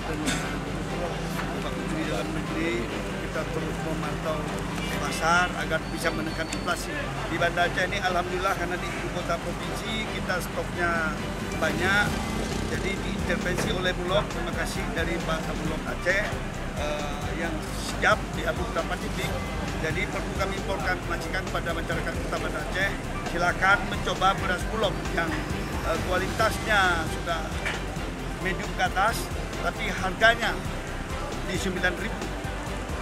Dengan Pak Menteri Dalam Negeri, kita terus memantau pasar agar bisa menekan inflasi. Di Banda Aceh ini alhamdulillah karena di ibu kota provinsi kita stoknya banyak, jadi diintervensi oleh Bulog. Terima kasih dari Pak Bulog Aceh yang siap di beberapa titik. Jadi perlu kami informasikan kepada masyarakat Kota Banda Aceh, silakan mencoba beras Bulog yang kualitasnya sudah medium ke atas, tapi harganya di 9.000.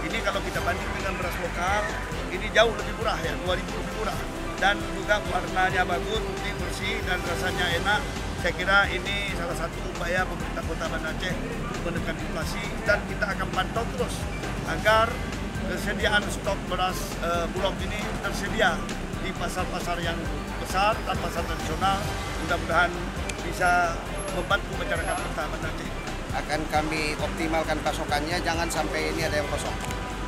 Ini kalau kita banding dengan beras lokal, ini jauh lebih murah ya, 2.000 lebih murah. Dan juga warnanya bagus, putih, bersih, dan rasanya enak. Saya kira ini salah satu upaya pemerintah Kota Banda Aceh untuk menekan inflasi, dan kita akan pantau terus agar kesediaan stok beras Bulog ini tersedia di pasar-pasar yang besar dan pasar tradisional. Mudah-mudahan bisa membantu masyarakat Kota Banda Aceh. Akan kami optimalkan pasokannya, jangan sampai ini ada yang kosong.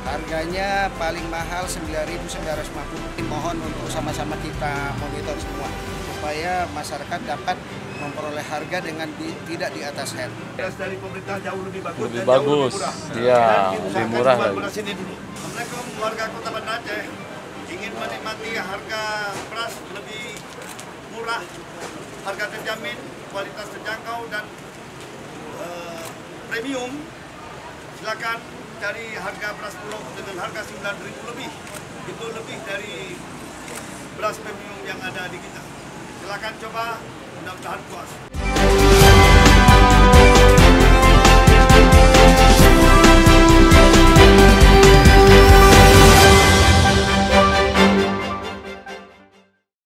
Harganya paling mahal 9.950. Mohon untuk sama-sama kita monitor semua supaya masyarakat dapat memperoleh harga dengan tidak di atas head. Beras dari pemerintah jauh lebih bagus, lebih bagus. Iya, lebih murah lagi. Beras ini dulu. Assalamualaikum warga Kota Banda Aceh. Ingin menikmati harga beras lebih murah, harga terjamin, kualitas terjangkau dan premium, silakan cari harga beras Bulog dengan harga 9.000 lebih. Itu lebih dari beras premium yang ada di kita. Silakan coba, mudah-mudahan puas.